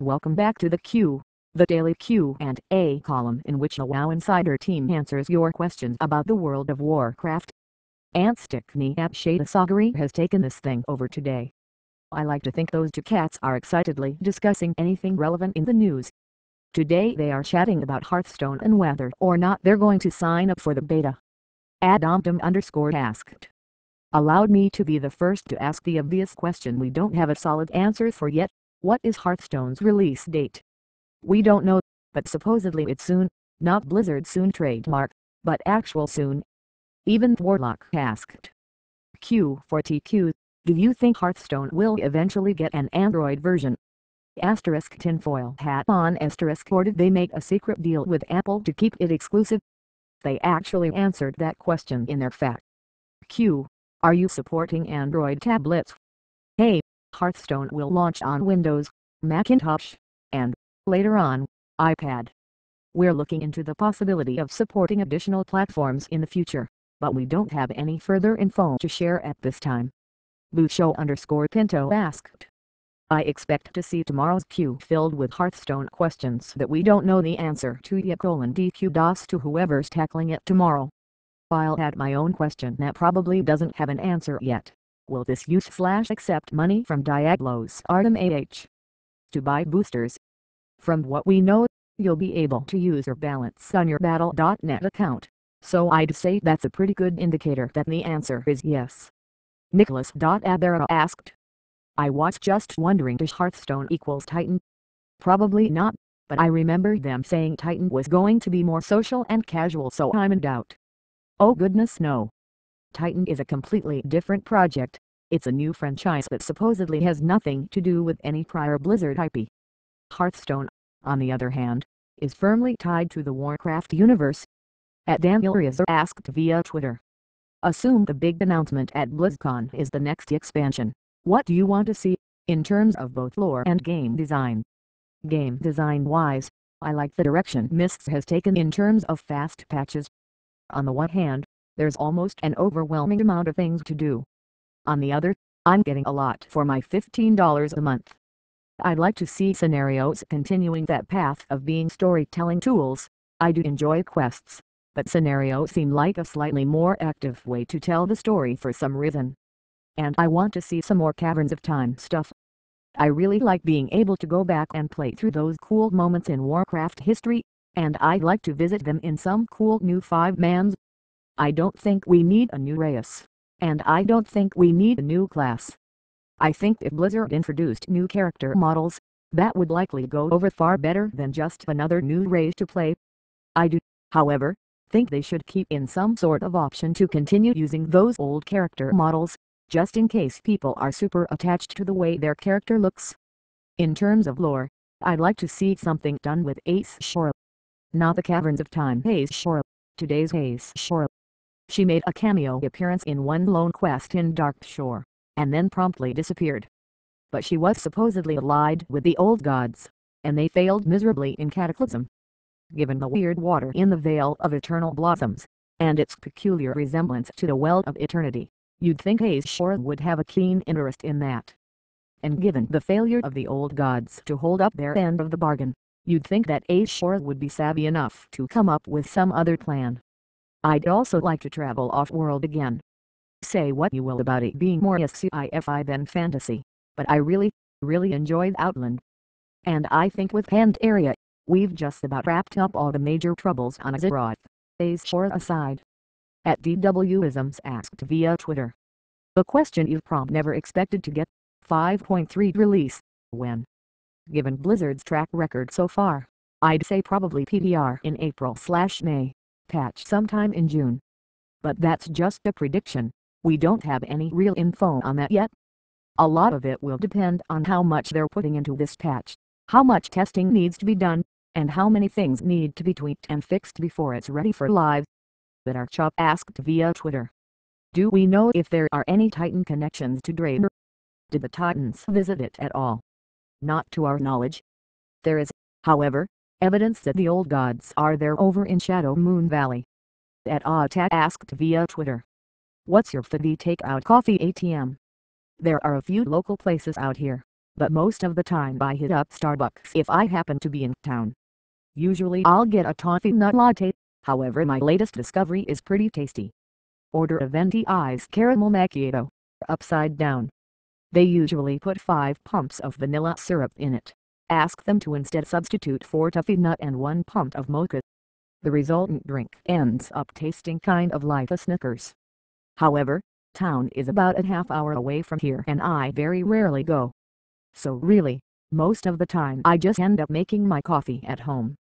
Welcome back to the Q, the daily Q&A column in which the WoW Insider team answers your questions about the world of Warcraft. Antsticneyapshadasagari has taken this thing over today. I like to think those two cats are excitedly discussing anything relevant in the news. Today they are chatting about Hearthstone and whether or not they're going to sign up for the beta. Asked. Allowed me to be the first to ask the obvious question we don't have a solid answer for yet. What is Hearthstone's release date? We don't know, but supposedly it's soon, not Blizzard soon trademark, but actual soon. Even Warlock asked. Q4TQ, do you think Hearthstone will eventually get an Android version? Asterisk tinfoil hat on asterisk, or did they make a secret deal with Apple to keep it exclusive? They actually answered that question in their fact. Q. Are you supporting Android tablets? Hey, Hearthstone will launch on Windows, Macintosh, and, later on, iPad. We're looking into the possibility of supporting additional platforms in the future, but we don't have any further info to share at this time. Lucio_Pinto asked. I expect to see tomorrow's queue filled with Hearthstone questions that we don't know the answer to yet. DQ DOS to whoever's tackling it tomorrow. I'll add my own question that probably doesn't have an answer yet. Will this use/accept money from Diablo's Artem AH to buy boosters? From what we know, you'll be able to use your balance on your Battle.net account, so I'd say that's a pretty good indicator that the answer is yes. Nicholas.Abera asked. I was just wondering, does Hearthstone equals Titan? Probably not, but I remember them saying Titan was going to be more social and casual, so I'm in doubt. Oh goodness no. Titan is a completely different project. It's a new franchise that supposedly has nothing to do with any prior Blizzard IP. Hearthstone, on the other hand, is firmly tied to the Warcraft universe. Daniel Rizzo asked via Twitter. Assume the big announcement at BlizzCon is the next expansion. What do you want to see, in terms of both lore and game design? Game design wise, I like the direction Mists has taken in terms of fast patches. On the one hand, there's almost an overwhelming amount of things to do. On the other, I'm getting a lot for my $15 a month. I'd like to see scenarios continuing that path of being storytelling tools. I do enjoy quests, but scenarios seem like a slightly more active way to tell the story for some reason. And I want to see some more Caverns of Time stuff. I really like being able to go back and play through those cool moments in Warcraft history, and I'd like to visit them in some cool new 5-mans. I don't think we need a new race, and I don't think we need a new class. I think if Blizzard introduced new character models, that would likely go over far better than just another new race to play. I do, however, think they should keep in some sort of option to continue using those old character models, just in case people are super attached to the way their character looks. In terms of lore, I'd like to see something done with Ace Shore. Not the Caverns of Time Ace Shore, today's Ace Shore. She made a cameo appearance in one lone quest in Darkshore, and then promptly disappeared. But she was supposedly allied with the old gods, and they failed miserably in Cataclysm. Given the weird water in the Vale of Eternal Blossoms, and its peculiar resemblance to the Well of Eternity, you'd think Ace Shore would have a keen interest in that. And given the failure of the old gods to hold up their end of the bargain, you'd think that Ace Shore would be savvy enough to come up with some other plan. I'd also like to travel off-world again. Say what you will about it being more sci-fi than fantasy, but I really enjoyed Outland. And I think with Pandaria, we've just about wrapped up all the major troubles on Azeroth, Ace Shore aside. DWisms asked via Twitter. The question you've probably never expected to get, 5.3 release, when? Given Blizzard's track record so far, I'd say probably PDR in April/May. Patch sometime in June. But that's just a prediction. We don't have any real info on that yet. A lot of it will depend on how much they're putting into this patch, how much testing needs to be done, and how many things need to be tweaked and fixed before it's ready for live. Chop asked via Twitter. Do we know if there are any Titan connections to Draenor? Did the Titans visit it at all? Not to our knowledge. There is, however, evidence that the old gods are there over in Shadow Moon Valley. Attack asked via Twitter. What's your faddy takeout coffee ATM? There are a few local places out here, but most of the time I hit up Starbucks if I happen to be in town. Usually I'll get a toffee nut latte, however my latest discovery is pretty tasty. Order a venti ice caramel macchiato, upside down. They usually put 5 pumps of vanilla syrup in it. Ask them to instead substitute 4 toffee nut and 1 pump of mocha. The resultant drink ends up tasting kind of like a Snickers. However, town is about a half-hour away from here and I very rarely go. So really, most of the time I just end up making my coffee at home.